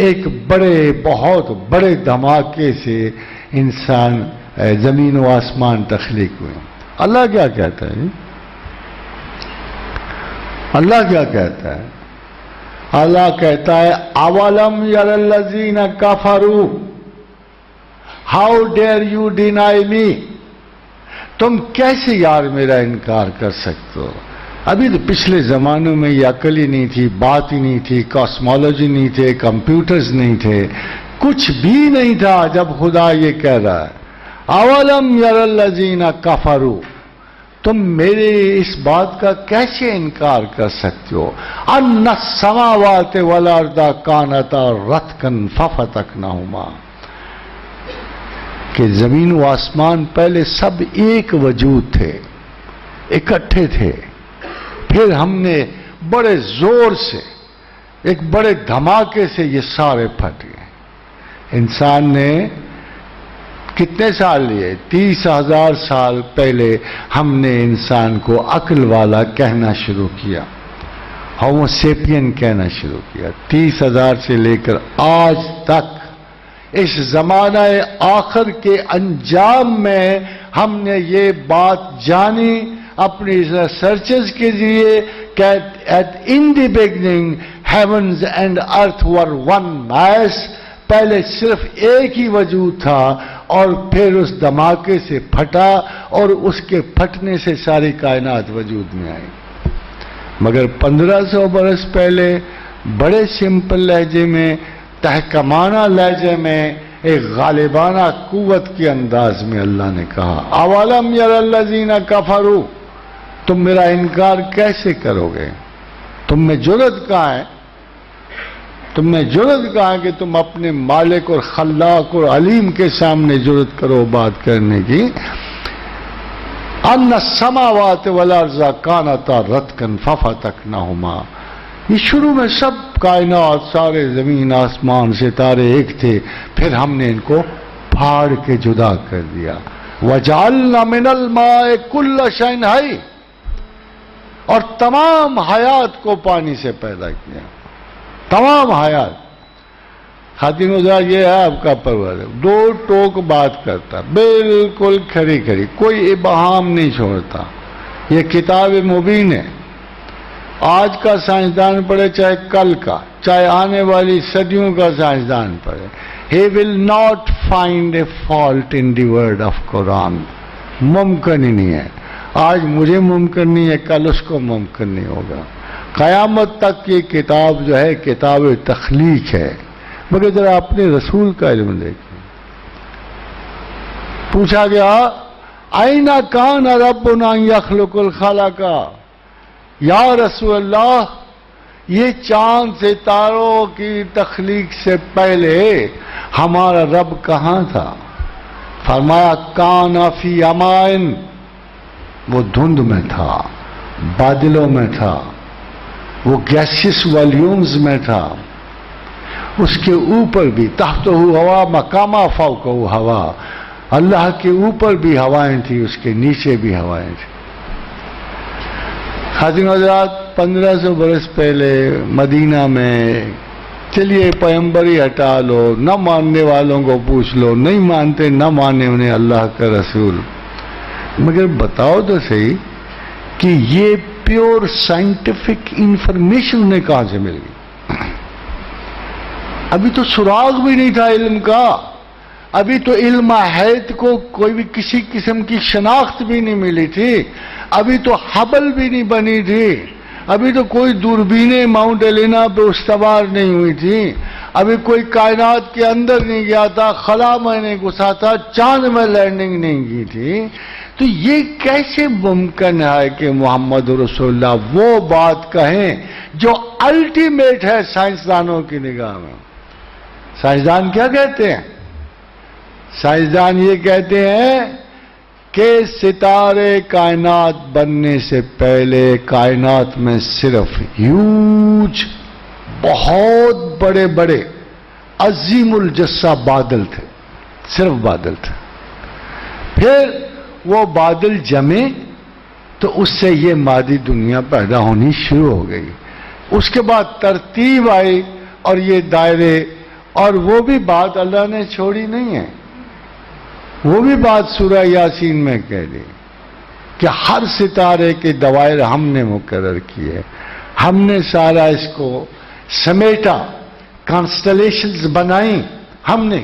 ایک بہت بڑے دھماکے سے انسان زمین و آسمان تخلیق ہوئے. اللہ کیا کہتا ہے؟ اللہ کیا کہتا ہے؟ اللہ کہتا ہے اولم یر الذین کفروا ہاؤ ڈیئر یو ڈینائی می. تم کیسے یار میرا انکار کر سکتے ہو؟ ابھی تو پچھلے زمانوں میں یہ عقل ہی نہیں تھی، بات ہی نہیں تھی، کاسمولوجی نہیں تھے، کمپیوٹرز نہیں تھے، کچھ بھی نہیں تھا جب خدا یہ کہہ رہا ہے اولم یر الذین کفروا. تم میرے اس بات کا کیسے انکار کر سکتے ہو؟ ان السماوات والارض کانتا رتقا ففتقناہما، کہ زمین و آسمان پہلے سب ایک وجود تھے، اکٹھے تھے، پھر ہم نے بڑے زور سے ایک بڑے دھماکے سے یہ سارے پھٹ گئے. انسان نے کتنے سال لیے؟ 30,000 سال پہلے ہم نے انسان کو عقل والا کہنا شروع کیا، ہومو سیپین کہنا شروع کیا. 30,000 سے لے کر آج تک اس زمانہ آخر کے انجام میں ہم نے یہ بات جانی اپنی ریسرچز کے ذریعے کہ in the beginning heavens and earth were one mass. پہلے صرف ایک ہی وجود تھا اور پھر اس دھماکے سے پھٹا اور اس کے پھٹنے سے ساری کائنات وجود میں آئی. مگر 1500 برس پہلے بڑے سمپل لہجے میں، تحکمانہ لہجے میں، ایک غالبانہ قوت کے انداز میں اللہ نے کہا اولم یر الذین کفروا، تم میرا انکار کیسے کرو گے؟ تم میں جرأت کہاں ہے؟ تم میں جرأت کہاں ہے کہ تم اپنے مالک اور خلاق اور علیم کے سامنے جرأت کرو بات کرنے کی؟ ان السماوات والارض کانتا رتقا ففتقناہما. یہ شروع میں سب کائنات، سارے زمین آسمان ستارے ایک تھے، پھر ہم نے ان کو پھاڑ کے جدا کر دیا. وجعلنا من الماء کل شیء حی، اور تمام حیات کو پانی سے پیدا کیا. تمام حیات. خاتین حضرات، یہ ہے آپ کا پرور، دو ٹوک بات کرتا، بالکل کھری کھری، کوئی ابہام نہیں چھوڑتا. یہ کتاب مبین ہے. آج کا سائنسدان پڑھے چاہے کل کا، چاہے آنے والی صدیوں کا سائنسدان پڑھے، he will not find a fault in the word of Quran. ممکن ہی نہیں ہے. آج مجھے ممکن نہیں ہے، کل اس کو ممکن نہیں ہوگا. قیامت تک یہ کتاب جو ہے کتاب تخلیق ہے. مگر ذرا اپنے رسول کا علم دیکھیں. پوچھا گیا أَيْنَ كَانَ رَبُّنَا يَخْلُقُ الْخَلَقَ، یا رسول اللہ یہ چاند ستاروں کی تخلیق سے پہلے ہمارا رب کہاں تھا؟ فرمایا کان فی امائن، وہ دھند میں تھا، بادلوں میں تھا، وہ گیسیس والیومز میں تھا. اس کے اوپر بھی تحتہ ہوا مقامہ فوقہ ہوا، اللہ کے اوپر بھی ہوائیں تھیں، اس کے نیچے بھی ہوائیں تھیں. خاتون حضرات، 1500 برس پہلے مدینہ میں، چلیے پیغمبر ہی ہٹا لو، نہ ماننے والوں کو پوچھ لو، نہیں مانتے نہ مانے انہیں اللہ کا رسول، مگر بتاؤ تو صحیح کہ یہ پیور سائنٹیفک انفارمیشن انہیں کہاں سے مل گئی؟ ابھی تو سراغ بھی نہیں تھا علم کا. ابھی تو علم حیات کو کوئی بھی کسی قسم کی شناخت بھی نہیں ملی تھی. ابھی تو ہبل بھی نہیں بنی تھی. ابھی تو کوئی دوربینیں ماؤنٹ ایلینا پہ استوار نہیں ہوئی تھی. ابھی کوئی کائنات کے اندر نہیں گیا تھا، خلا میں نہیں گھسا تھا، چاند میں لینڈنگ نہیں کی تھی. تو یہ کیسے ممکن ہے کہ محمد رسول اللہ وہ بات کہیں جو الٹیمیٹ ہے سائنسدانوں کی نگاہ میں؟ سائنسدان کیا کہتے ہیں؟ سائنسدان یہ کہتے ہیں کہ ستارے کائنات بننے سے پہلے کائنات میں صرف ہیوج، بہت بڑے بڑے عظیم الجثہ بادل تھے، صرف بادل تھے. پھر وہ بادل جمے تو اس سے یہ مادی دنیا پیدا ہونی شروع ہو گئی. اس کے بعد ترتیب آئی اور یہ دائرے اور وہ بھی بات اللہ نے چھوڑی نہیں ہے، وہ بھی بات سورہ یاسین میں کہہ دی کہ ہر ستارے کے دوائر ہم نے مقرر کیے، ہم نے سارا اس کو سمیٹا، کانسٹلیشنز بنائیں ہم نے۔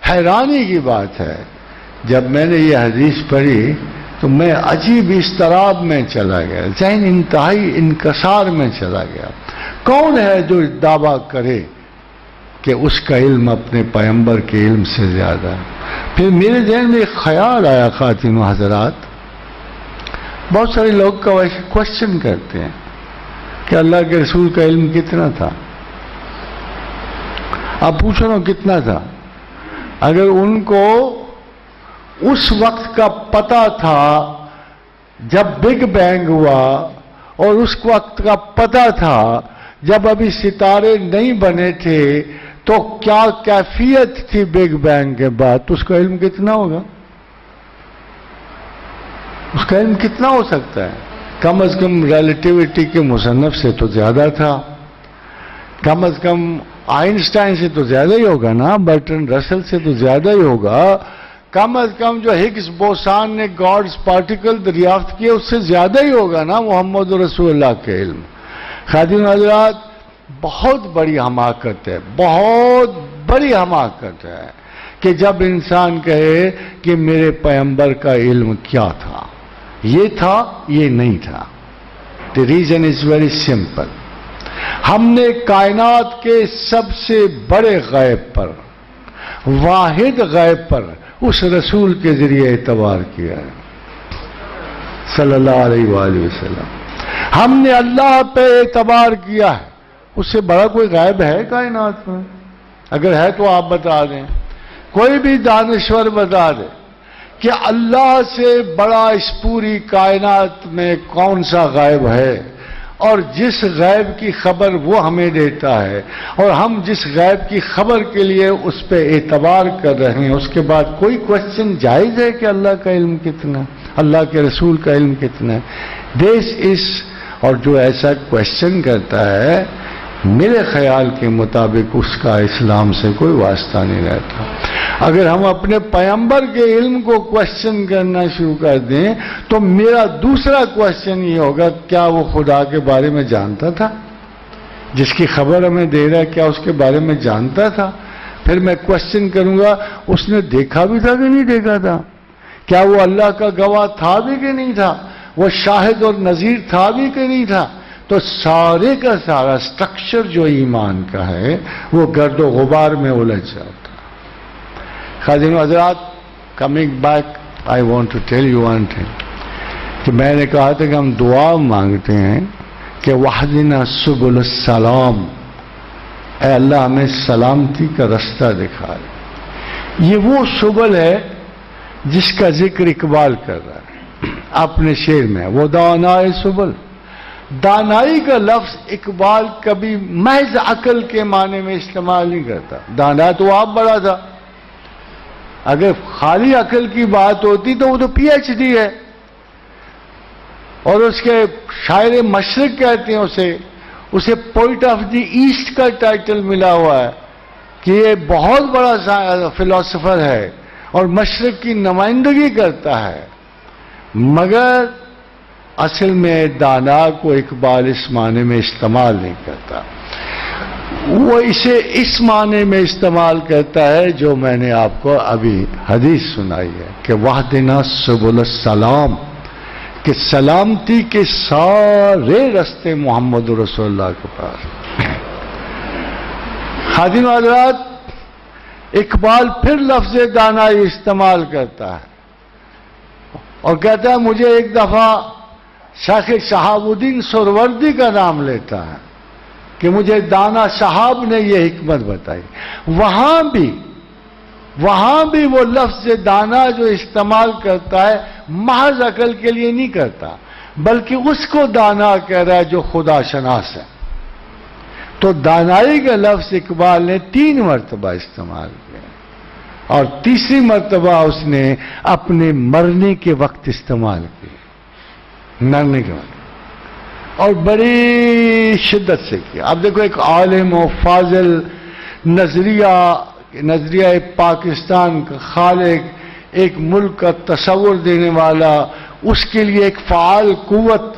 حیرانی کی بات ہے، جب میں نے یہ حدیث پڑھی تو میں عجیب اضطراب میں چلا گیا، ذہن انتہائی انکسار میں چلا گیا۔ کون ہے جو دعویٰ کرے کہ اس کا علم اپنے پیغمبر کے علم سے زیادہ؟ پھر میرے ذہن میں ایک خیال آیا، خواتین و حضرات، بہت سارے لوگ کا ویسے کوشچن کرتے ہیں کہ اللہ کے رسول کا علم کتنا تھا؟ آپ پوچھو نا کتنا تھا؟ اگر ان کو اس وقت کا پتہ تھا جب بگ بینگ ہوا، اور اس وقت کا پتہ تھا جب ابھی ستارے نہیں بنے تھے، تو کیا کیفیت تھی بگ بینگ کے بعد، تو اس کا علم کتنا ہوگا؟ اس کا علم کتنا ہو سکتا ہے؟ کم از کم ریلیٹیوٹی کے مصنف سے تو زیادہ تھا، کم از کم آئنسٹائن سے تو زیادہ ہی ہوگا نا، برٹن رسل سے تو زیادہ ہی ہوگا، کم از کم جو ہگس بوسان نے گاڈز پارٹیکل دریافت کیے اس سے زیادہ ہی ہوگا نا محمد رسول اللہ کے علم۔ خادم حضرات، بہت بڑی حماقت ہے، بہت بڑی حماقت ہے کہ جب انسان کہے کہ میرے پیغمبر کا علم کیا تھا، یہ تھا، یہ نہیں تھا۔ The reason is very simple۔ ہم نے کائنات کے سب سے بڑے غیب پر، واحد غیب پر اس رسول کے ذریعے اعتبار کیا ہے، صلی اللہ علیہ وآلہ وسلم۔ ہم نے اللہ پہ اعتبار کیا ہے، اس سے بڑا کوئی غیب ہے کائنات میں؟ اگر ہے تو آپ بتا دیں، کوئی بھی دانشور بتا دے کہ اللہ سے بڑا اس پوری کائنات میں کون سا غیب ہے، اور جس غیب کی خبر وہ ہمیں دیتا ہے اور ہم جس غیب کی خبر کے لیے اس پہ اعتبار کر رہے ہیں، اس کے بعد کوئی کوشچن جائز ہے کہ اللہ کا علم کتنا، اللہ کے رسول کا علم کتنا ہے؟ دس اس، اور جو ایسا کوشچن کرتا ہے میرے خیال کے مطابق اس کا اسلام سے کوئی واسطہ نہیں رہتا۔ اگر ہم اپنے پیغمبر کے علم کو کوشچن کرنا شروع کر دیں تو میرا دوسرا کوشچن یہ ہوگا، کیا وہ خدا کے بارے میں جانتا تھا؟ جس کی خبر ہمیں دے رہا ہے کیا اس کے بارے میں جانتا تھا؟ پھر میں کوشچن کروں گا، اس نے دیکھا بھی تھا کہ نہیں دیکھا تھا؟ کیا وہ اللہ کا گواہ تھا بھی کہ نہیں تھا؟ وہ شاہد اور نذیر تھا بھی کہ نہیں تھا؟ تو سارے کا سارا سٹرکچر جو ایمان کا ہے وہ گرد و غبار میں الجھ جاتا۔ خادم حضرات، coming back I want to tell you one thing, کہ میں نے کہا تھا کہ ہم دعا مانگتے ہیں کہ وحدنا سبل السلام، اے اللہ ہمیں سلامتی کا رستہ دکھا دے۔ یہ وہ سبل ہے جس کا ذکر اقبال کر رہا ہے اپنے شعر میں، وہ دانائے سبل۔ دانائی کا لفظ اقبال کبھی محض عقل کے معنی میں استعمال نہیں کرتا۔ دانا تو آپ بڑا تھا، اگر خالی عقل کی بات ہوتی تو وہ تو پی ایچ ڈی ہے، اور اس کے شاعر مشرق کہتے ہیں اسے پوئٹ آف دی ایسٹ کا ٹائٹل ملا ہوا ہے کہ یہ بہت بڑا فلاسفر ہے اور مشرق کی نمائندگی کرتا ہے، مگر اصل میں دانا کو اقبال اس معنی میں استعمال نہیں کرتا، وہ اسے اس معنی میں استعمال کرتا ہے جو میں نے آپ کو ابھی حدیث سنائی ہے کہ وحدنا سبل السلام، کہ سلامتی کے سارے رستے محمد رسول اللہ کے پاس۔ خادم حضرات، اقبال پھر لفظ دانائی استعمال کرتا ہے اور کہتا ہے، مجھے ایک دفعہ شیخ شہاب الدین سہروردی کا نام لیتا ہے کہ مجھے دانا صاحب نے یہ حکمت بتائی۔ وہاں بھی وہ لفظ دانا جو استعمال کرتا ہے محض عقل کے لیے نہیں کرتا، بلکہ اس کو دانا کہہ رہا ہے جو خدا شناس ہے۔ تو دانائی کا لفظ اقبال نے 3 مرتبہ استعمال کیا، اور تیسری مرتبہ اس نے اپنے مرنے کے وقت استعمال کیا، مرنے کے وقت، اور بڑی شدت سے کیا۔ اب دیکھو، ایک عالم و فاضل نظریہ پاکستان کا خالق، ایک ملک کا تصور دینے والا، اس کے لیے ایک فعال قوت،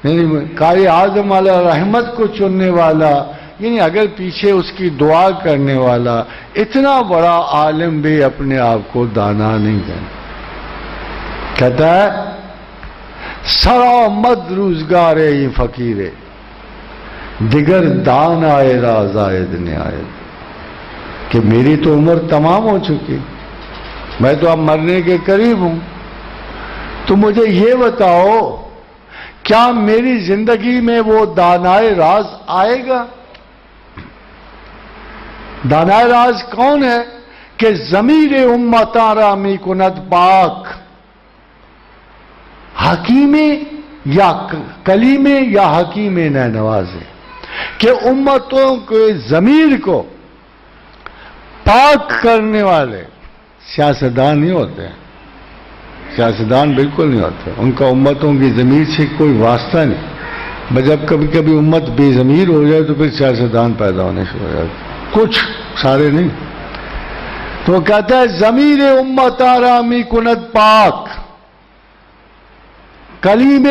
یعنی قائد اعظم علیہ رحمت کو چننے والا، یعنی اگر پیچھے اس کی دعا کرنے والا، اتنا بڑا عالم بھی اپنے آپ کو دانا نہیں کہتا ہے سرا مد روزگار یہ فقیر دیگر دان آئے راز آئد نہایت، کہ میری تو عمر تمام ہو چکی، میں تو اب مرنے کے قریب ہوں، تو مجھے یہ بتاؤ کیا میری زندگی میں وہ دانائے راز آئے گا؟ دانائے راز کون ہے؟ کہ ضمیر امتاں رامی کند پاک، حکیم یا کلیم یا حکیم نہ نوازے، کہ امتوں کے ضمیر کو پاک کرنے والے سیاستدان نہیں ہوتے ہیں، سیاستدان بالکل نہیں ہوتے، ان کا امتوں کی ضمیر سے کوئی واسطہ نہیں، جب کبھی کبھی امت بے ضمیر ہو جائے تو پھر سیاستدان پیدا ہونے شروع ہو جاتے، کچھ سارے نہیں۔ تو وہ کہتا ہے ضمیر امت آرامی کند پاک، کلیم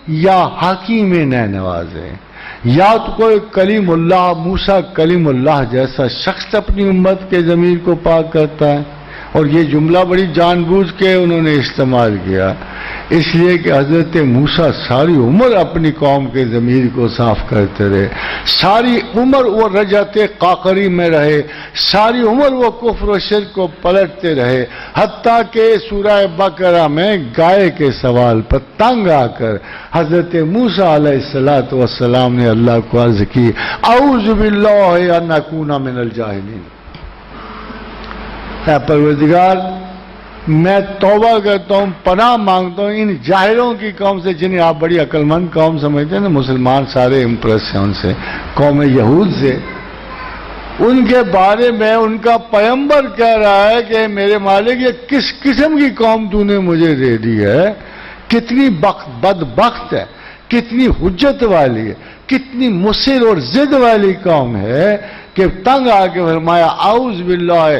یا حکیم نہ نوازے، یا تو کوئی کلیم اللہ، موسیٰ کلیم اللہ جیسا شخص اپنی امت کے ضمیر کو پاک کرتا ہے، اور یہ جملہ بڑی جان بوجھ کے انہوں نے استعمال کیا، اس لیے کہ حضرت موسیٰ ساری عمر اپنی قوم کے ضمیر کو صاف کرتے رہے، ساری عمر وہ رجعت قاقری میں رہے، ساری عمر وہ کفر و شرک کو پلٹتے رہے، حتیٰ کہ سورہ بقرہ میں گائے کے سوال پر تنگ آ کر حضرت موسیٰ علیہ السلام نے اللہ کو عرض کی اعوذ باللہ ان اکون من الجاہلین، اے پروردگار میں توبہ کرتا ہوں، پناہ مانگتا ہوں ان جاہلوں کی قوم سے، جنہیں آپ بڑی عقل مند قوم سمجھتے ہیں نا، مسلمان سارے امپریس ہیں ان سے، قوم یہود سے، ان کے بارے میں ان کا پیغمبر کہہ رہا ہے کہ میرے مالک یہ کس قسم کی قوم تو نے مجھے دے دی ہے، کتنی بدبخت ہے، کتنی حجت والی ہے، کتنی مصر اور ضد والی قوم ہے، کہ تنگ آ کے فرمایا اعوذ باللہ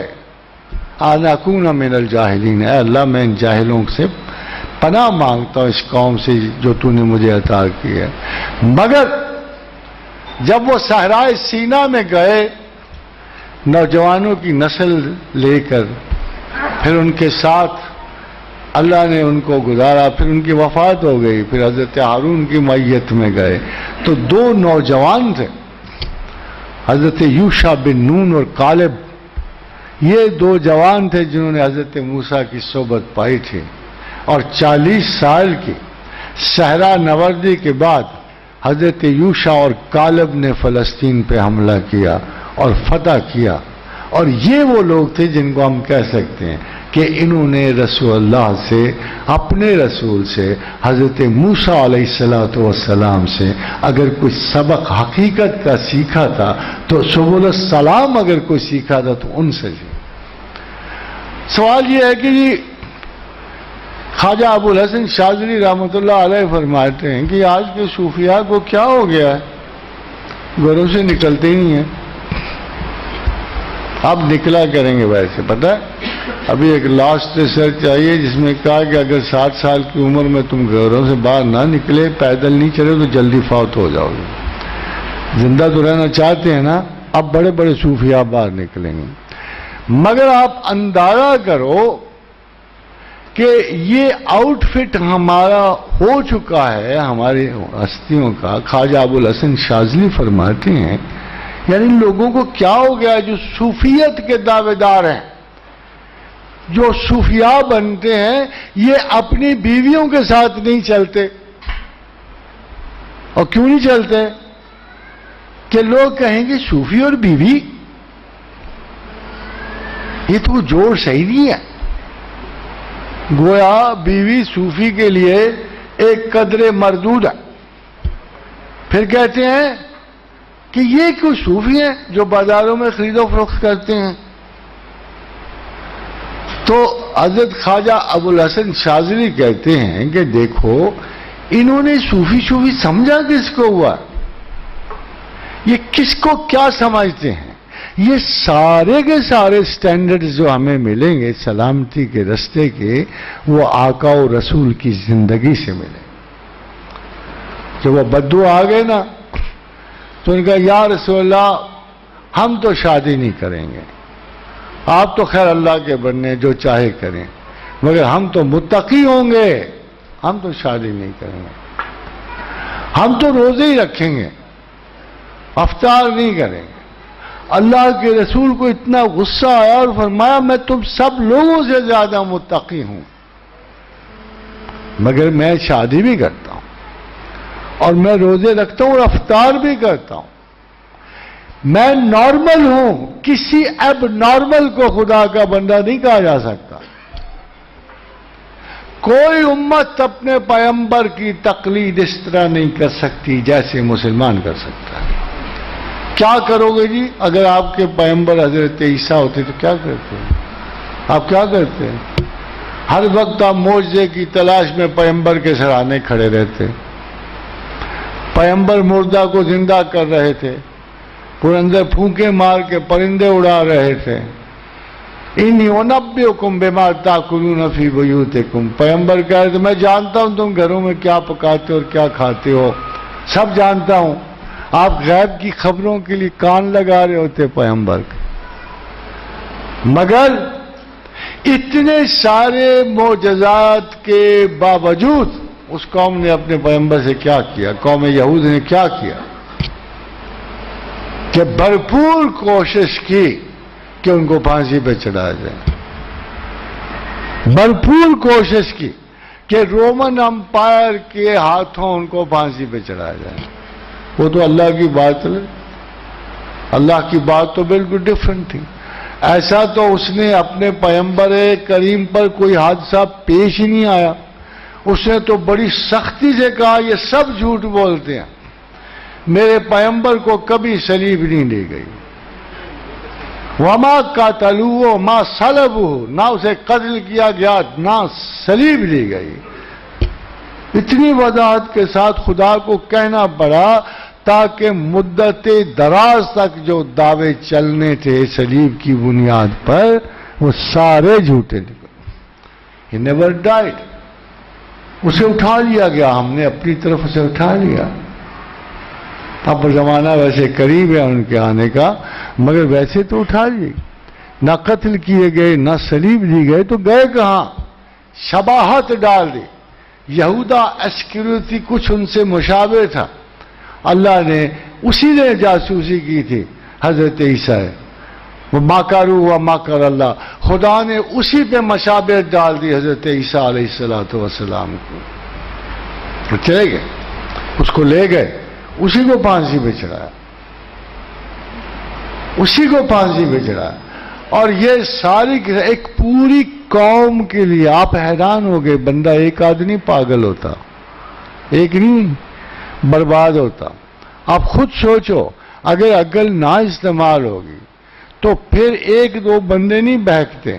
ان اکون من الجاہلین، اے اللہ میں ان جاہلوں سے پناہ مانگتا ہوں اس قوم سے جو تو نے مجھے عطا کی ہے۔ مگر جب وہ صحرائے سینا میں گئے نوجوانوں کی نسل لے کر، پھر ان کے ساتھ اللہ نے ان کو گزارا، پھر ان کی وفات ہو گئی، پھر حضرت ہارون کی معیت میں گئے تو دو نوجوان تھے، حضرت یوشع بن نون اور کالب، یہ دو جوان تھے جنہوں نے حضرت موسیٰ کی صحبت پائی تھی، اور 40 سال کی صحرا نوردی کے بعد حضرت یوشع اور کالب نے فلسطین پہ حملہ کیا اور فتح کیا، اور یہ وہ لوگ تھے جن کو ہم کہہ سکتے ہیں کہ انہوں نے رسول اللہ سے، اپنے رسول سے، حضرت موسیٰ علیہ السلام سے اگر کوئی سبق حقیقت کا سیکھا تھا تو سبل السلام اگر کوئی سیکھا تھا تو ان سے سیکھا۔ سوال یہ ہے کہ جی خواجہ ابو الحسن شاذلی رحمۃ اللہ علیہ فرماتے ہیں کہ آج کے صوفیاء کو کیا ہو گیا ہے، گھروں سے نکلتے ہی نہیں ہیں، اب نکلا کریں گے ویسے، پتہ ہے ابھی ایک لاسٹ ریسرچ آئی ہے جس میں کہا کہ اگر 60 سال کی عمر میں تم گھروں سے باہر نہ نکلے، پیدل نہیں چلے تو جلدی فوت ہو جاؤ گے، زندہ تو رہنا چاہتے ہیں نا، اب بڑے بڑے صوفیاء باہر نکلیں گے۔ مگر آپ اندازہ کرو کہ یہ آؤٹ فٹ ہمارا ہو چکا ہے ہماری ہستیوں کا۔ خواجہ ابو الحسن شاذلی فرماتے ہیں یعنی لوگوں کو کیا ہو گیا جو صوفیت کے دعوے دار ہیں، جو صوفیاء بنتے ہیں، یہ اپنی بیویوں کے ساتھ نہیں چلتے۔ اور کیوں نہیں چلتے؟ کہ لوگ کہیں گے صوفی اور بیوی یہ تو جوڑ صحیح نہیں ہے، گویا بیوی صوفی کے لیے ایک قدر مردود ہے۔ پھر کہتے ہیں کہ یہ کوئی صوفی ہیں جو بازاروں میں خرید و فروخت کرتے ہیں۔ تو حضرت خواجہ ابو الحسن شاذلی کہتے ہیں کہ دیکھو انہوں نے صوفی سمجھا کس کو ہوا، یہ کس کو کیا سمجھتے ہیں؟ یہ سارے کے سارے سٹینڈرڈز جو ہمیں ملیں گے سلامتی کے رستے کے، وہ آقا و رسول کی زندگی سے ملیں۔ جب وہ بدو آ گئے نا تو ان کا یا رسول اللہ ہم تو شادی نہیں کریں گے، آپ تو خیر اللہ کے بندے جو چاہے کریں، مگر ہم تو متقی ہوں گے، ہم تو شادی نہیں کریں گے، ہم تو روزے ہی رکھیں گے، افطار نہیں کریں گے۔ اللہ کے رسول کو اتنا غصہ آیا اور فرمایا میں تم سب لوگوں سے زیادہ متقی ہوں، مگر میں شادی بھی کرتا ہوں اور میں روزے رکھتا ہوں اور افطار بھی کرتا ہوں، میں نارمل ہوں، کسی اب نارمل کو خدا کا بندہ نہیں کہا جا سکتا۔ کوئی امت اپنے پیغمبر کی تقلید اس طرح نہیں کر سکتی جیسے مسلمان کر سکتا ہے۔ کیا کرو گے جی؟ اگر آپ کے پیغمبر حضرت عیسیٰ ہوتے تو کیا کرتے ہیں؟ آپ کیا کرتے ہیں؟ ہر وقت آپ معجزے کی تلاش میں پیغمبر کے سرانے کھڑے رہتے، پیغمبر مردہ کو زندہ کر رہے تھے، اندر پھونکے مار کے پرندے اڑا رہے تھے۔ انی انبئکم بما تاکلون فی بیوتکم، پیغمبر کہہ رہے تھے میں جانتا ہوں تم گھروں میں کیا پکاتے ہو اور کیا کھاتے ہو، سب جانتا ہوں۔ آپ غیب کی خبروں کے لیے کان لگا رہے ہوتے پیغمبر کے، مگر اتنے سارے معجزات کے باوجود اس قوم نے اپنے پیغمبر سے کیا کیا؟ قوم یہود نے کیا کیا کہ بھرپور کوشش کی کہ ان کو پھانسی پہ چڑھایا جائے، بھرپور کوشش کی کہ رومن امپائر کے ہاتھوں ان کو پھانسی پہ چڑھایا جائے۔ وہ تو اللہ کی بات ہے، اللہ کی بات تو بالکل ڈیفرنٹ تھی۔ ایسا تو اس نے اپنے پیغمبر کریم پر کوئی حادثہ پیش ہی نہیں آیا، اس نے تو بڑی سختی سے کہا یہ سب جھوٹ بولتے ہیں، میرے پیغمبر کو کبھی صلیب نہیں دی گئی، وما قاتلوہ وما صلبوہ، نہ اسے قتل کیا گیا نہ صلیب دی گئی۔ اتنی وضاحت کے ساتھ خدا کو کہنا پڑا تاکہ مدت دراز تک جو دعوے چلنے تھے صلیب کی بنیاد پر وہ سارے جھوٹے نکلے۔ He never died۔ اسے اٹھا لیا گیا، ہم نے اپنی طرف اسے اٹھا لیا۔ اب زمانہ ویسے قریب ہے ان کے آنے کا، مگر ویسے تو اٹھا لیے، نہ قتل کیے گئے نہ صلیب دی گئے، تو گئے کہاں؟ شباہت ڈال دی۔ یہودا اسکریوتی کچھ ان سے مشابہ تھا، اللہ نے اسی نے جاسوسی کی تھی حضرت عیسیٰ، وہ ماکارو و ماکر اللہ، خدا نے اسی پہ مشابہت ڈال دی حضرت عیسیٰ علیہ السلام کو۔ چلے گئے، اس کو لے گئے، اسی کو پھانسی پہ چڑھایا، اسی کو پھانسی پہ چڑھایا۔ اور یہ ساری ایک پوری قوم کے لیے، آپ حیران ہو گئے، بندہ ایک آدمی پاگل ہوتا، ایک نہیں برباد ہوتا۔ آپ خود سوچو اگر عقل نہ استعمال ہوگی تو پھر ایک دو بندے نہیں بہکتے،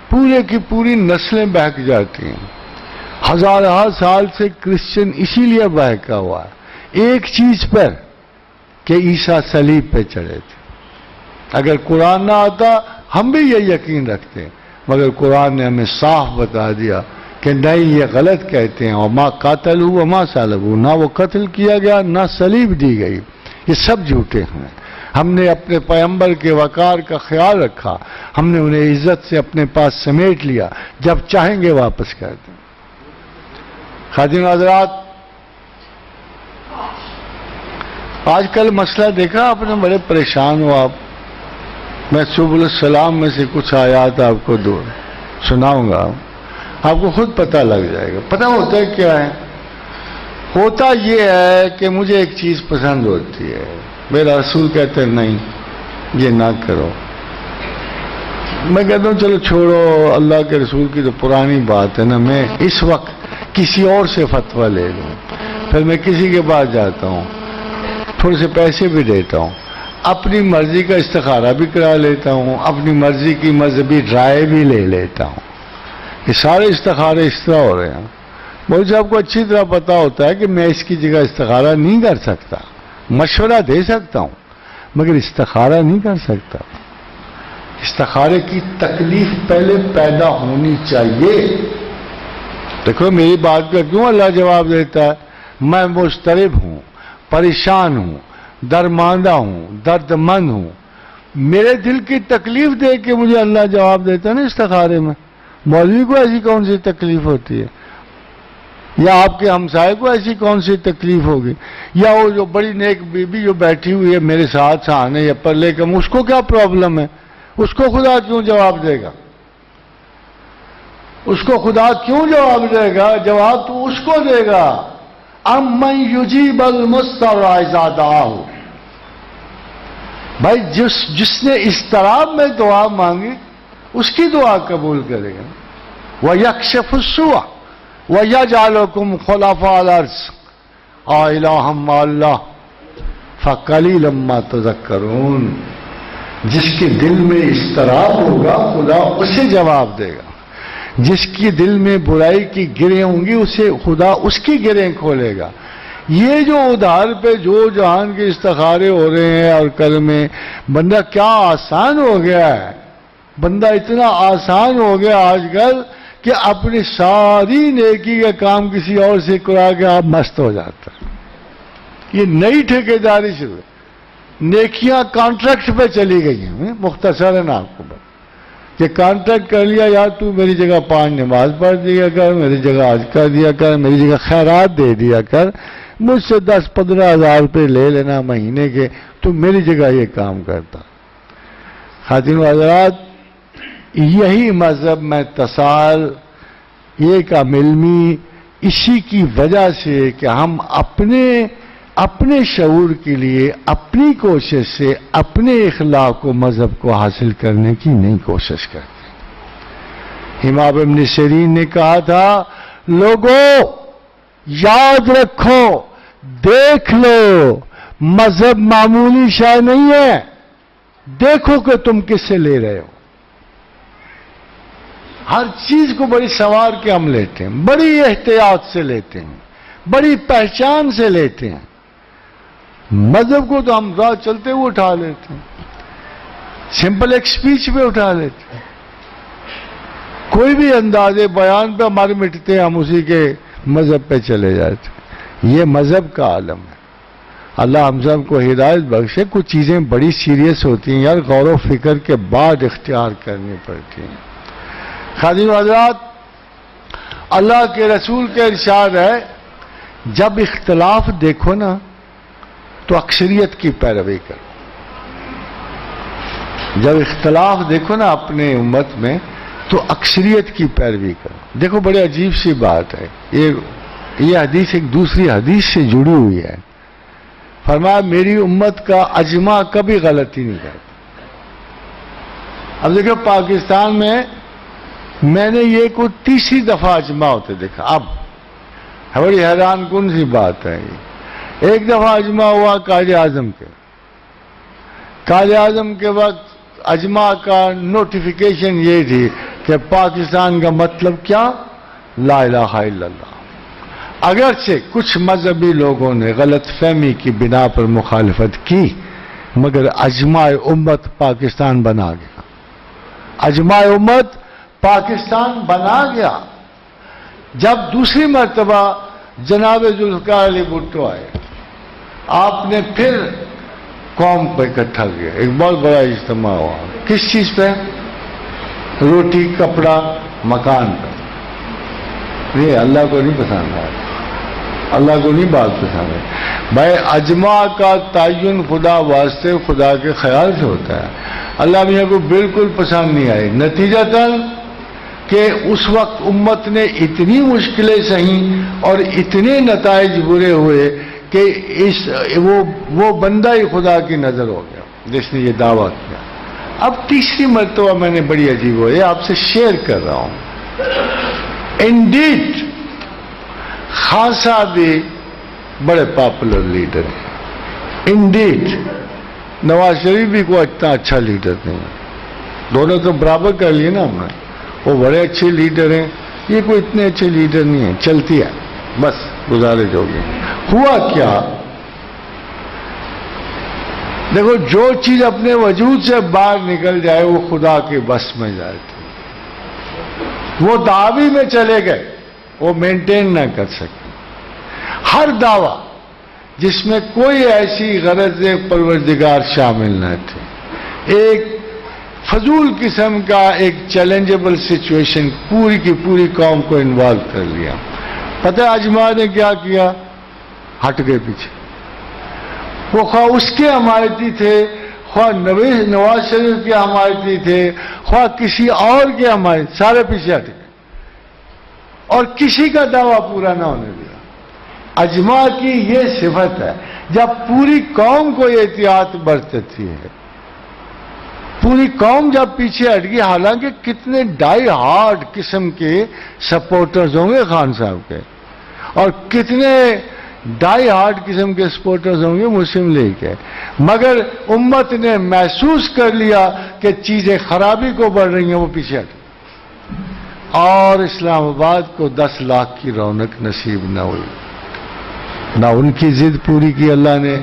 پورے کی پوری نسلیں بہک جاتی ہیں۔ ہزارہ سال سے کرسچن اسی لیے بہکا ہوا ہے ایک چیز پر کہ عیسیٰ صلیب پہ چڑھے تھے۔ اگر قرآن نہ آتا ہم بھی یہ یقین رکھتے، مگر قرآن نے ہمیں صاف بتا دیا کہ نہیں، یہ غلط کہتے ہیں، وما قاتلوا وما صلبوا، نہ وہ قتل کیا گیا نہ صلیب دی گئی، یہ سب جھوٹے ہیں۔ ہم نے اپنے پیغمبر کے وقار کا خیال رکھا، ہم نے انہیں عزت سے اپنے پاس سمیٹ لیا، جب چاہیں گے واپس کر دیں۔ خادم حضرات، آج کل مسئلہ دیکھا آپ نے، بڑے پریشان ہو آپ۔ میں سبل السلام میں سے کچھ آیات آپ کو سناؤں گا، آپ کو خود پتہ لگ جائے گا۔ پتہ ہوتا ہے کیا ہے؟ ہوتا یہ ہے کہ مجھے ایک چیز پسند ہوتی ہے، میرا رسول کہتے ہیں نہیں یہ نہ کرو، میں کہتا ہوں چلو چھوڑو، اللہ کے رسول کی تو پرانی بات ہے نا، میں اس وقت کسی اور سے فتویٰ لے لوں، پھر میں کسی کے پاس جاتا ہوں، تھوڑے سے پیسے بھی دیتا ہوں، اپنی مرضی کا استخارہ بھی کرا لیتا ہوں، اپنی مرضی کی مذہبی رائے بھی لے لیتا ہوں۔ یہ سارے استخارے اس طرح ہو رہے ہیں۔ مجھے صاحب کو اچھی طرح پتا ہوتا ہے کہ میں اس کی جگہ استخارہ نہیں کر سکتا، مشورہ دے سکتا ہوں، مگر استخارہ نہیں کر سکتا. استخارے کی تکلیف پہلے پیدا ہونی چاہیے. دیکھو میری بات کا کیوں اللہ جواب دیتا ہے؟ میں مضطرب ہوں، پریشان ہوں، درماندہ ہوں، درد مند ہوں. میرے دل کی تکلیف دیکھ کے مجھے اللہ جواب دیتا ہے نا استخارے میں. مولوی کو ایسی کون سی تکلیف ہوتی ہے؟ یا آپ کے ہمسائے کو ایسی کون سی تکلیف ہوگی؟ یا وہ جو بڑی نیک بیوی جو بیٹھی ہوئی ہے میرے ساتھ سہانے یا پرلے کم، اس کو کیا پرابلم ہے؟ اس کو خدا کیوں جواب دے گا؟ اس کو خدا کیوں جواب دے گا؟ جواب تو اس کو دے گا. امن یجیب المضطر اذا دعاہ. بھائی جس نے اضطراب میں دعا مانگی اس کی دعا قبول کرے گا. وَيَكْشِفُ السُّوءَ وَيَجْعَلُكُمْ خُلَفَاءَ الْأَرْضِ أَإِلَٰهٌ مَّعَ اللَّهِ فَقَلِيلًا مَّا تَذَكَّرُونَ. جس کے دل میں اضطراب ہوگا خدا اسے جواب دے گا. جس کی دل میں برائی کی گرہیں ہوں گی اسے خدا اس کی گرہیں کھولے گا. یہ جو ادھار پہ جو جہان کے استخارے ہو رہے ہیں اور کلمے، بندہ کیا آسان ہو گیا ہے. بندہ اتنا آسان ہو گیا آج کل کہ اپنی ساری نیکی کا کام کسی اور سے کرا کے آپ مست ہو جاتا ہے. یہ نئی ٹھیکیداری سے نیکیاں کانٹریکٹ پہ چلی گئی ہیں. مختصراً آپ کو کہ کانٹریکٹ کر لیا، یار تو میری جگہ 5 نماز پڑھ دیا کر، میری جگہ حج کر دیا کر، میری جگہ خیرات دے دیا کر، مجھ سے 10-15 ہزار روپے لے لینا مہینے کے، تو میری جگہ یہ کام کرتا. خواتین و حضرات، یہی مذہب میں تصال ایک علمی اسی کی وجہ سے کہ ہم اپنے شعور کے لیے اپنی کوشش سے اپنے اخلاق و مذہب کو حاصل کرنے کی نہیں کوشش کرتے. امام ابن سیرین نے کہا تھا، لوگوں یاد رکھو، دیکھ لو، مذہب معمولی شے نہیں ہے. دیکھو کہ تم کس سے لے رہے ہو. ہر چیز کو بڑی سنوار کے ہم لیتے ہیں، بڑی احتیاط سے لیتے ہیں، بڑی پہچان سے لیتے ہیں. مذہب کو تو ہم راہ چلتے ہوئے اٹھا لیتے ہیں، سمپل ایک سپیچ پہ اٹھا لیتے ہیں. کوئی بھی انداز بیان پہ ہمارے مٹتے ہیں، ہم اسی کے مذہب پہ چلے جاتے ہیں. یہ مذہب کا عالم ہے. اللہ ہم سب کو ہدایت بخشے. کچھ چیزیں بڑی سیریس ہوتی ہیں یار، غور و فکر کے بعد اختیار کرنی پڑتی ہیں. خواتین و حضرات، اللہ کے رسول کے ارشاد ہے، جب اختلاف دیکھو نا تو اکثریت کی پیروی کرو. جب اختلاف دیکھو نا اپنے امت میں تو اکثریت کی پیروی کرو. دیکھو بڑی عجیب سی بات ہے، یہ حدیث ایک دوسری حدیث سے جڑی ہوئی ہے. فرمایا میری امت کا اجماع کبھی غلطی نہیں کرتا. اب دیکھو پاکستان میں نے یہ کوئی تیسری دفعہ اجماع ہوتے دیکھا. اب بڑی حیران کن سی بات ہے. ایک دفعہ اجماع ہوا قائد اعظم کے وقت اجماع کا نوٹیفیکیشن یہ تھی کہ پاکستان کا مطلب کیا؟ لا الہ الا اللہ. اگرچہ کچھ مذہبی لوگوں نے غلط فہمی کی بنا پر مخالفت کی، مگر اجماع امت پاکستان بنا گیا. اجماع امت پاکستان بنا گیا. جب دوسری مرتبہ جناب ذوالفقار علی بھٹو آئے، آپ نے پھر قوم کو اکٹھا کیا. ایک بہت بڑا اجتماع ہوا. کس چیز پہ؟ روٹی، کپڑا، مکان پہ. یہ اللہ کو نہیں پسند ہے، اللہ کو نہیں بات پسند ہے. بھائی اجماع کا تعین خدا واسطے خدا کے خیال سے ہوتا ہے. اللہ میاں کو بالکل پسند نہیں آئی. نتیجتاً کہ اس وقت امت نے اتنی مشکلیں سہیں اور اتنے نتائج برے ہوئے کہ وہ بندہ ہی خدا کی نظر ہو گیا جس نے یہ دعویٰ کیا. اب تیسری مرتبہ میں نے بڑی عجیب ہوئی، آپ سے شیئر کر رہا ہوں. انڈیڈ خان صاحب بھی بڑے پاپولر لیڈر ہیں. انڈیڈ نواز شریف بھی کوئی اتنا اچھا لیڈر نہیں. دونوں تو برابر کر لیے نا ہم نے. وہ بڑے اچھے لیڈر ہیں، یہ کوئی اتنے اچھے لیڈر نہیں ہیں. چلتی ہے بس، گزارش ہوگی. ہوا کیا؟ دیکھو جو چیز اپنے وجود سے باہر نکل جائے وہ خدا کے بس میں جاتی ہے. وہ دعوی میں چلے گئے وہ مینٹین نہ کر سکے. ہر دعویٰ جس میں کوئی ایسی غرض پروردگار شامل نہ تھے، ایک فضول قسم کا ایک چیلنجبل سچویشن پوری کی پوری قوم کو انوالو کر لیا. پتہ اجما نے کیا کیا؟ ہٹ گئے پیچھے. وہ خواہ اس کے حمایتی تھے، خواہ نواز شریف کے حمایتی تھے، خواہ کسی اور کے حمایتی، سارے پیچھے ہٹ گئے اور کسی کا دعویٰ پورا نہ ہونے دیا. اجما کی یہ صفت ہے، جب پوری قوم کو احتیاط برتتی ہے، پوری قوم جب پیچھے ہٹ گئی، حالانکہ کتنے ڈائی ہارڈ قسم کے سپورٹرز ہوں گے خان صاحب کے، اور کتنے ڈائی ہارڈ قسم کے سپورٹرز ہوں گے مسلم لیگ کے، مگر امت نے محسوس کر لیا کہ چیزیں خرابی کو بڑھ رہی ہیں، وہ پیچھے ہٹ اور اسلام آباد کو 10 لاکھ کی رونق نصیب نہ ہوئی. نہ ان کی ضد پوری کی اللہ نے،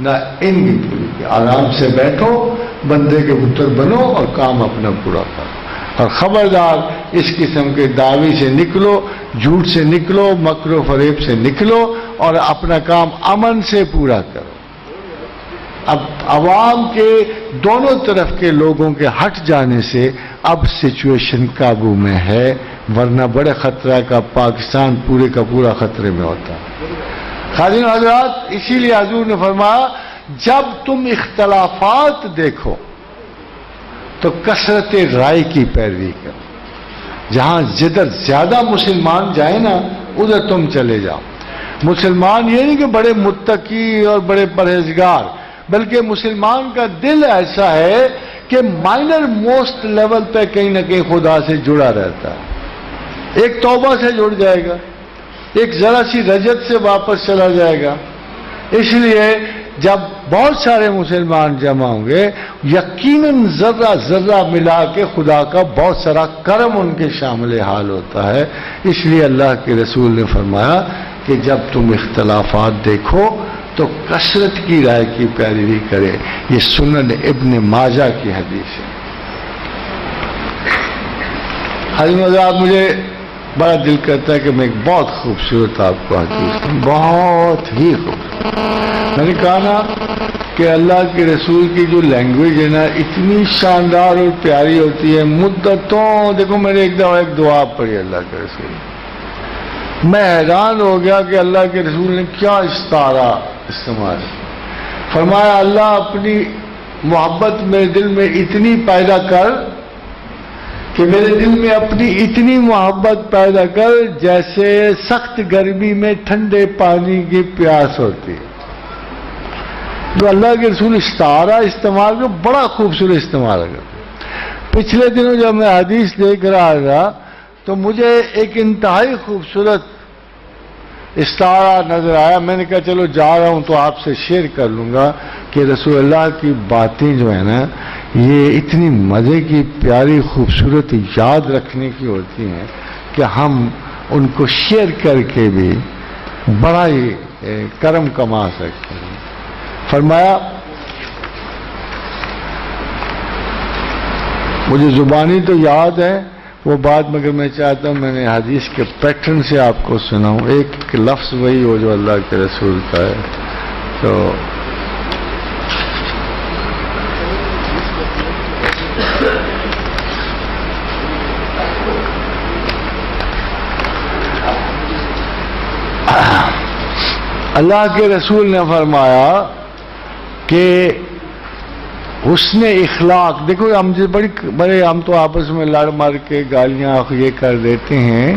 نہ ان کی پوری کی. آرام سے بیٹھو، بندے کے پتر بنو اور کام اپنا پورا کرو. اور خبردار اس قسم کے دعوی سے نکلو، جھوٹ سے نکلو، مکر و فریب سے نکلو اور اپنا کام امن سے پورا کرو. اب عوام کے دونوں طرف کے لوگوں کے ہٹ جانے سے اب سچویشن قابو میں ہے، ورنہ بڑے خطرہ کا پاکستان پورے کا پورا خطرے میں ہوتا. خادم حضرات، اسی لیے حضور نے فرمایا جب تم اختلافات دیکھو تو کثرت رائے کی پیروی کرو. جہاں جدھر زیادہ مسلمان جائیں نا ادھر تم چلے جاؤ. مسلمان یہ نہیں کہ بڑے متقی اور بڑے پرہیزگار، بلکہ مسلمان کا دل ایسا ہے کہ مائنر موسٹ لیول پہ کہیں نہ کہیں خدا سے جڑا رہتا ہے. ایک توبہ سے جڑ جائے گا، ایک ذرا سی رجت سے واپس چلا جائے گا. اس لیے جب بہت سارے مسلمان جمع ہوں گے، یقیناً ذرہ ذرہ ملا کے خدا کا بہت سارا کرم ان کے شامل حال ہوتا ہے. اس لیے اللہ کے رسول نے فرمایا کہ جب تم اختلافات دیکھو تو کثرت کی رائے کی پیروی کرے. یہ سنن ابن ماجہ کی حدیث ہے. حضرت مجھے بڑا دل کرتا ہے کہ میں ایک بہت خوبصورت آپ کو حدیث دوں، بہت ہی خوبصورت. میں نے کہا نا کہ اللہ کے رسول کی جو لینگویج ہے نا اتنی شاندار اور پیاری ہوتی ہے. مدتوں دیکھو میں نے ایک دفعہ ایک دعا پڑھی اللہ کے رسول، میں حیران ہو گیا کہ اللہ کے رسول نے کیا استعارہ استعمال فرمایا. اللہ اپنی محبت میرے دل میں اتنی پیدا کر کہ میرے دل میں اپنی اتنی محبت پیدا کر جیسے سخت گرمی میں ٹھنڈے پانی کی پیاس ہوتی ہے. تو اللہ کے رسول استعارہ استعمال کر بڑا خوبصورت استعمال کرتے. پچھلے دنوں جب میں حدیث دیکھ رہا تھا تو مجھے ایک انتہائی خوبصورت استعارہ نظر آیا. میں نے کہا چلو جا رہا ہوں تو آپ سے شیئر کر لوں گا کہ رسول اللہ کی باتیں جو ہیں نا یہ اتنی مزے کی پیاری خوبصورت یاد رکھنے کی ہوتی ہیں کہ ہم ان کو شیئر کر کے بھی بڑا ہی کرم کما سکتے ہیں. فرمایا مجھے زبانی تو یاد ہے وہ بات، مگر میں چاہتا ہوں میں نے حدیث کے پیٹرن سے آپ کو سناؤں. ایک لفظ وہی ہو جو اللہ کے رسول کا ہے. تو اللہ کے رسول نے فرمایا کہ حسن اخلاق، دیکھو ہم بڑے ہم تو آپس میں لڑ مر کے گالیاں یہ کر دیتے ہیں.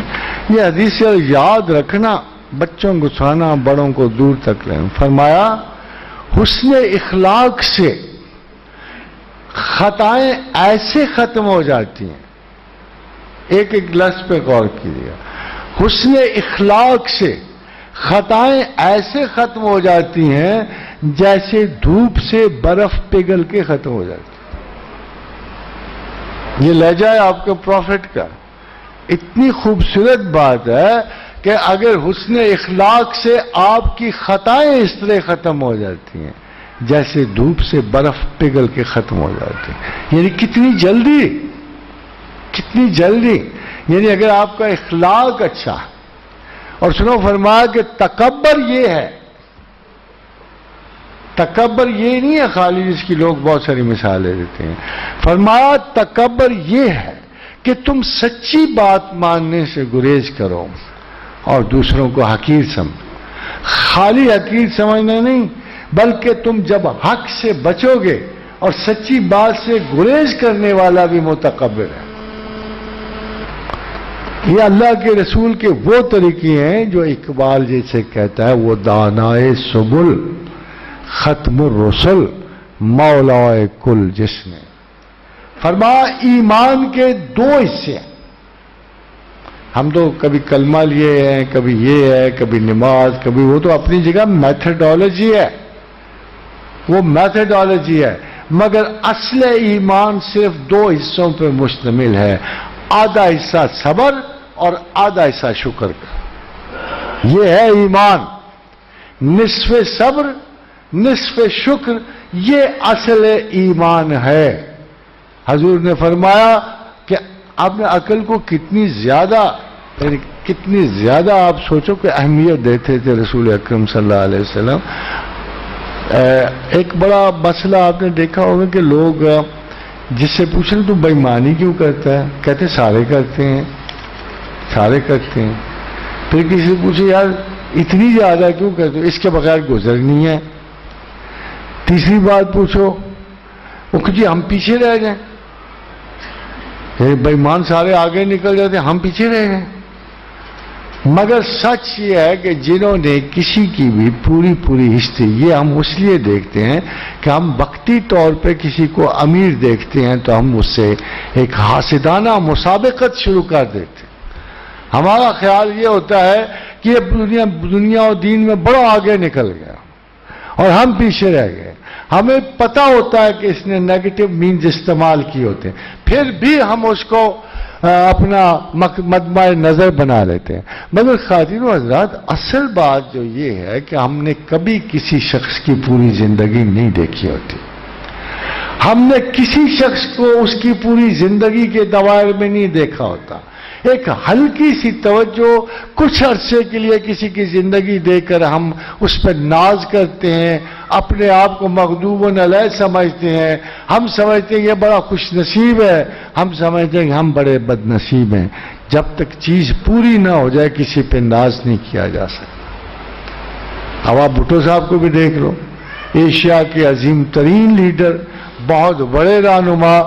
یہ حدیث سے یاد رکھنا، بچوں کو سکھانا، بڑوں کو دور تک لیں. فرمایا حسن اخلاق سے خطائیں ایسے ختم ہو جاتی ہیں. ایک ایک لفظ پہ غور کیجیے. حسن اخلاق سے خطائیں ایسے ختم ہو جاتی ہیں جیسے دھوپ سے برف پگھل کے ختم ہو جاتی. یہ لہجہ ہے آپ کے پروفٹ کا. اتنی خوبصورت بات ہے کہ اگر حسن اخلاق سے آپ کی خطائیں اس طرح ختم ہو جاتی ہیں جیسے دھوپ سے برف پگھل کے ختم ہو جاتی ہے. یعنی کتنی جلدی، کتنی جلدی. یعنی اگر آپ کا اخلاق اچھا ہے. اور سنو فرمایا کہ تکبر یہ ہے، تکبر یہ نہیں ہے خالی جس کی لوگ بہت ساری مثالیں دیتے ہیں. فرمایا تکبر یہ ہے کہ تم سچی بات ماننے سے گریز کرو اور دوسروں کو حقیر سمجھو. خالی حقیر سمجھنا نہیں، بلکہ تم جب حق سے بچو گے اور سچی بات سے گریز کرنے والا بھی متکبر ہے. یہ اللہ کے رسول کے وہ طریقے ہیں جو اقبال جیسے کہتا ہے، وہ دانائے سبل ختم الرسل مولائے کل جس نے. فرمایا ایمان کے دو حصے ہیں. ہم تو کبھی کلمہ لیے ہیں، کبھی یہ ہے، کبھی نماز، کبھی وہ، تو اپنی جگہ میتھڈالوجی ہے، وہ میتھڈالوجی ہے. مگر اصل ایمان صرف دو حصوں پہ مشتمل ہے، آدھا حصہ صبر اور آدھا حصہ شکر کا. یہ ہے ایمان. نصف صبر نصف شکر، یہ اصل ایمان ہے. حضور نے فرمایا کہ آپ نے عقل کو کتنی زیادہ آپ سوچو کہ اہمیت دیتے تھے رسول اکرم صلی اللہ علیہ وسلم. ایک بڑا مسئلہ آپ نے دیکھا ہوگا کہ لوگ جس سے پوچھیں تو بے ایمانی کیوں کرتا ہے، کہتے سارے کرتے ہیں، سارے کرتے ہیں. پھر کسی سے پوچھے یار اتنی زیادہ کیوں کرتے ہو، اس کے بغیر گزرنی ہے. تیسری بات پوچھو وہ کہ جی ہم پیچھے رہ جائیں، بے ایمان سارے آگے نکل جاتے ہیں، ہم پیچھے رہ گئے. مگر سچ یہ ہے کہ جنہوں نے کسی کی بھی پوری ہسٹری، یہ ہم اس لیے دیکھتے ہیں کہ ہم وقتی طور پہ کسی کو امیر دیکھتے ہیں تو ہم اس سے ایک حاسدانہ مسابقت شروع کر دیتے ہیں. ہمارا خیال یہ ہوتا ہے کہ یہ دنیا اور دین میں بڑا آگے نکل گیا اور ہم پیچھے رہ گئے. ہمیں پتا ہوتا ہے کہ اس نے نیگیٹو مینز استعمال کیے ہوتے ہیں، پھر بھی ہم اس کو اپنا مدمع نظر بنا لیتے ہیں. مگر خواتین و حضرات، اصل بات جو یہ ہے کہ ہم نے کبھی کسی شخص کی پوری زندگی نہیں دیکھی ہوتی. ہم نے کسی شخص کو اس کی پوری زندگی کے دوائر میں نہیں دیکھا ہوتا. ایک ہلکی سی توجہ کچھ عرصے کے لیے کسی کی زندگی دے کر ہم اس پر ناز کرتے ہیں، اپنے آپ کو مغضوب علیہ سمجھتے ہیں. ہم سمجھتے ہیں یہ بڑا خوش نصیب ہے، ہم سمجھتے ہیں کہ ہم بڑے بد نصیب ہیں. جب تک چیز پوری نہ ہو جائے کسی پہ ناز نہیں کیا جا سکتا. اب آپ بھٹو صاحب کو بھی دیکھ لو، ایشیا کے عظیم ترین لیڈر، بہت بڑے رہنما،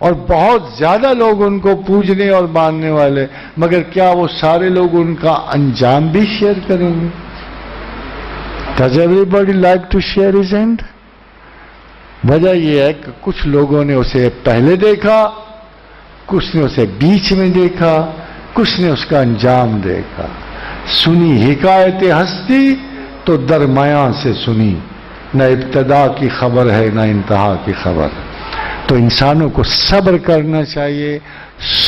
اور بہت زیادہ لوگ ان کو پوجنے اور ماننے والے. مگر کیا وہ سارے لوگ ان کا انجام بھی شیئر کریں گے؟ Does everybody like to share his end? وجہ یہ ہے کہ کچھ لوگوں نے اسے پہلے دیکھا، کچھ نے اسے بیچ میں دیکھا، کچھ نے اس کا انجام دیکھا. سنی حکایت ہستی تو درمیان سے سنی، نہ ابتدا کی خبر ہے نہ انتہا کی خبر. تو انسانوں کو صبر کرنا چاہیے،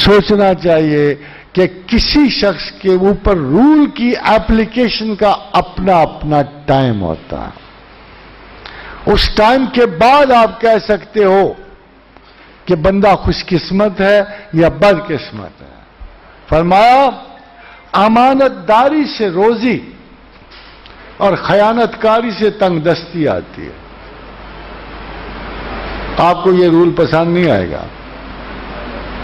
سوچنا چاہیے کہ کسی شخص کے اوپر رول کی اپلیکیشن کا اپنا ٹائم ہوتا ہے. اس ٹائم کے بعد آپ کہہ سکتے ہو کہ بندہ خوش قسمت ہے یا بد قسمت ہے. فرمایا امانت داری سے روزی اور خیانت کاری سے تنگ دستی آتی ہے. آپ کو یہ رول پسند نہیں آئے گا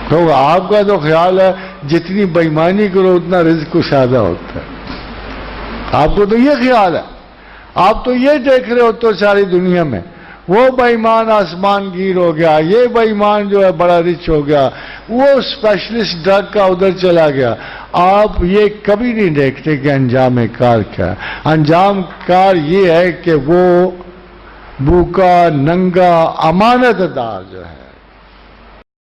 تو آپ کا تو خیال ہے جتنی بے ایمانی کرو اتنا رزق کشادہ ہوتا ہے. آپ کو تو یہ خیال ہے، آپ تو یہ دیکھ رہے ہو تو ساری دنیا میں وہ بے ایمان آسمان گیر ہو گیا، یہ بے ایمان جو ہے بڑا رچ ہو گیا، وہ اسپیشلسٹ ڈرگ کا ادھر چلا گیا. آپ یہ کبھی نہیں دیکھتے کہ انجام کار کیا ہے. انجام کار یہ ہے کہ وہ بھوکا ننگا امانت دار جو ہے